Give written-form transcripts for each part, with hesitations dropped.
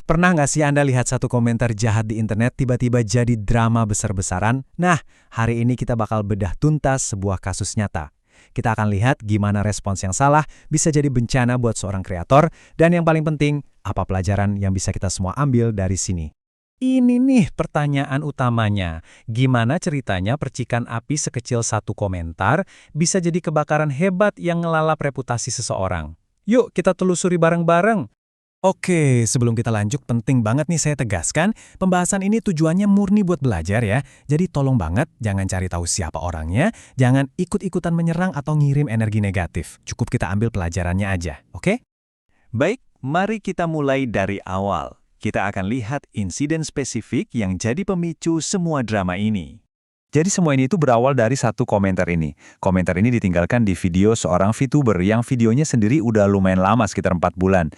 Pernah nggak sih Anda lihat satu komentar jahat di internet tiba-tiba jadi drama besar-besaran? Nah, hari ini kita bakal bedah tuntas sebuah kasus nyata. Kita akan lihat gimana respons yang salah bisa jadi bencana buat seorang kreator, dan yang paling penting, apa pelajaran yang bisa kita semua ambil dari sini. Ini nih pertanyaan utamanya, gimana ceritanya percikan api sekecil satu komentar bisa jadi kebakaran hebat yang ngelalap reputasi seseorang? Yuk kita telusuri bareng-bareng. Oke, sebelum kita lanjut, penting banget nih saya tegaskan, pembahasan ini tujuannya murni buat belajar ya. Jadi tolong banget, jangan cari tahu siapa orangnya, jangan ikut-ikutan menyerang atau ngirim energi negatif. Cukup kita ambil pelajarannya aja, oke? Baik, mari kita mulai dari awal. Kita akan lihat insiden spesifik yang jadi pemicu semua drama ini. Jadi semua ini itu berawal dari satu komentar ini. Komentar ini ditinggalkan di video seorang VTuber yang videonya sendiri udah lumayan lama, sekitar 4 bulan.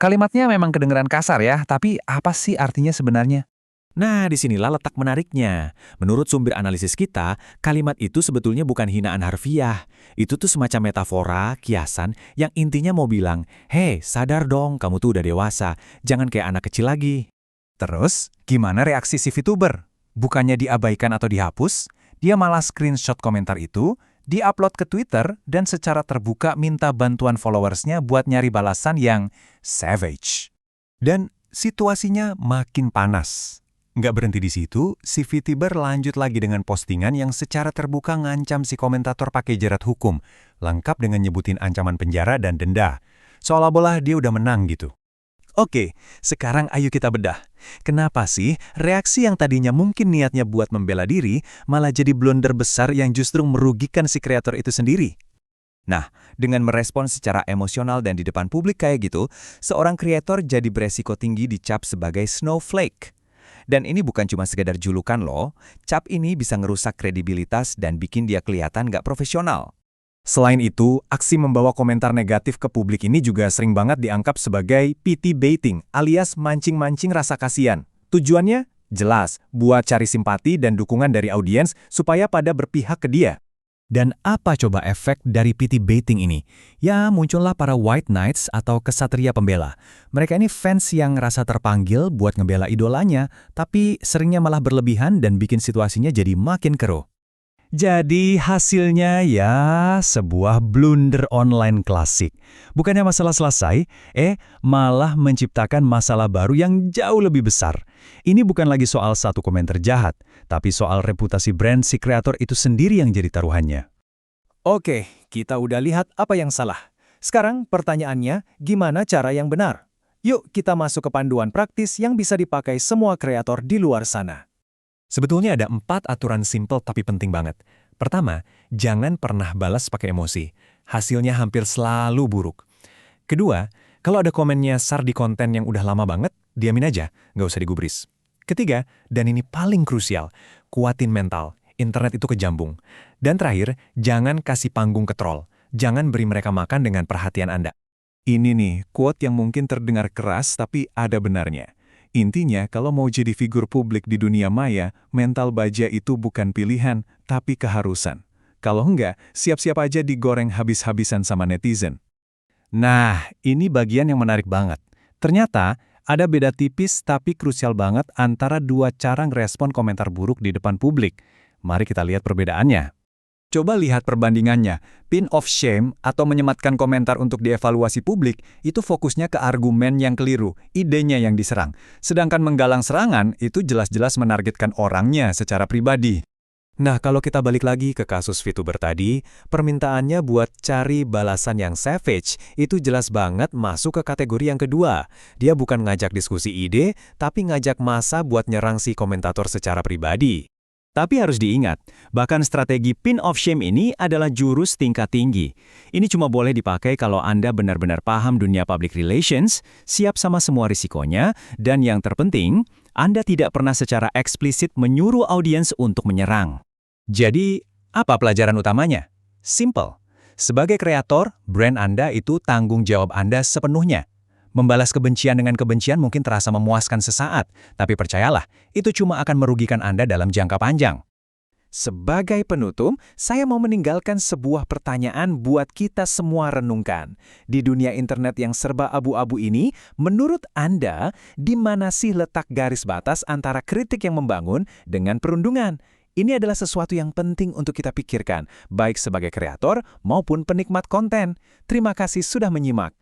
Kalimatnya memang kedengeran kasar ya, tapi apa sih artinya sebenarnya? Nah, disinilah letak menariknya. Menurut sumber analisis kita, kalimat itu sebetulnya bukan hinaan harfiah. Itu tuh semacam metafora, kiasan, yang intinya mau bilang, "Hei, sadar dong, kamu tuh udah dewasa. Jangan kayak anak kecil lagi." Terus, gimana reaksi si VTuber? Bukannya diabaikan atau dihapus, dia malah screenshot komentar itu, di-upload ke Twitter, dan secara terbuka minta bantuan followersnya buat nyari balasan yang savage. Dan situasinya makin panas. Nggak berhenti di situ, si VTuber lanjut lagi dengan postingan yang secara terbuka ngancam si komentator pakai jerat hukum, lengkap dengan nyebutin ancaman penjara dan denda. Seolah-olah dia udah menang gitu. Oke, sekarang ayo kita bedah. Kenapa sih reaksi yang tadinya mungkin niatnya buat membela diri malah jadi blunder besar yang justru merugikan si kreator itu sendiri? Nah, dengan merespon secara emosional dan di depan publik kayak gitu, seorang kreator jadi beresiko tinggi dicap sebagai snowflake. Dan ini bukan cuma sekedar julukan loh, cap ini bisa ngerusak kredibilitas dan bikin dia kelihatan nggak profesional. Selain itu, aksi membawa komentar negatif ke publik ini juga sering banget dianggap sebagai pity baiting, alias mancing-mancing rasa kasihan. Tujuannya jelas, buat cari simpati dan dukungan dari audiens supaya pada berpihak ke dia. Dan apa coba efek dari pity baiting ini? Ya, muncullah para white knights atau kesatria pembela. Mereka ini fans yang rasa terpanggil buat ngebela idolanya, tapi seringnya malah berlebihan dan bikin situasinya jadi makin keruh. Jadi hasilnya ya sebuah blunder online klasik. Bukannya masalah selesai, malah menciptakan masalah baru yang jauh lebih besar. Ini bukan lagi soal satu komentar jahat, tapi soal reputasi brand si kreator itu sendiri yang jadi taruhannya. Oke, kita udah lihat apa yang salah. Sekarang pertanyaannya, gimana cara yang benar? Yuk kita masuk ke panduan praktis yang bisa dipakai semua kreator di luar sana. Sebetulnya ada 4 aturan simpel tapi penting banget. Pertama, jangan pernah balas pakai emosi. Hasilnya hampir selalu buruk. Kedua, kalau ada komennya sar di konten yang udah lama banget, diamin aja, nggak usah digubris. Ketiga, dan ini paling krusial, kuatin mental. Internet itu kejambung. Dan terakhir, jangan kasih panggung ke troll. Jangan beri mereka makan dengan perhatian Anda. Ini nih, quote yang mungkin terdengar keras tapi ada benarnya. Intinya, kalau mau jadi figur publik di dunia maya, mental baja itu bukan pilihan, tapi keharusan. Kalau enggak, siap-siap aja digoreng habis-habisan sama netizen. Nah, ini bagian yang menarik banget. Ternyata, ada beda tipis tapi krusial banget antara dua cara ngerespon komentar buruk di depan publik. Mari kita lihat perbedaannya. Coba lihat perbandingannya. Pin of shame atau menyematkan komentar untuk dievaluasi publik itu fokusnya ke argumen yang keliru, idenya yang diserang. Sedangkan menggalang serangan itu jelas-jelas menargetkan orangnya secara pribadi. Nah, kalau kita balik lagi ke kasus VTuber tadi, permintaannya buat cari balasan yang savage itu jelas banget masuk ke kategori yang kedua. Dia bukan ngajak diskusi ide, tapi ngajak massa buat nyerang si komentator secara pribadi. Tapi harus diingat, bahkan strategi pin of shame ini adalah jurus tingkat tinggi. Ini cuma boleh dipakai kalau Anda benar-benar paham dunia public relations, siap sama semua risikonya, dan yang terpenting, Anda tidak pernah secara eksplisit menyuruh audiens untuk menyerang. Jadi, apa pelajaran utamanya? Simple. Sebagai kreator, brand Anda itu tanggung jawab Anda sepenuhnya. Membalas kebencian dengan kebencian mungkin terasa memuaskan sesaat, tapi percayalah, itu cuma akan merugikan Anda dalam jangka panjang. Sebagai penutup, saya mau meninggalkan sebuah pertanyaan buat kita semua renungkan. Di dunia internet yang serba abu-abu ini, menurut Anda, di mana sih letak garis batas antara kritik yang membangun dengan perundungan? Ini adalah sesuatu yang penting untuk kita pikirkan, baik sebagai kreator maupun penikmat konten. Terima kasih sudah menyimak.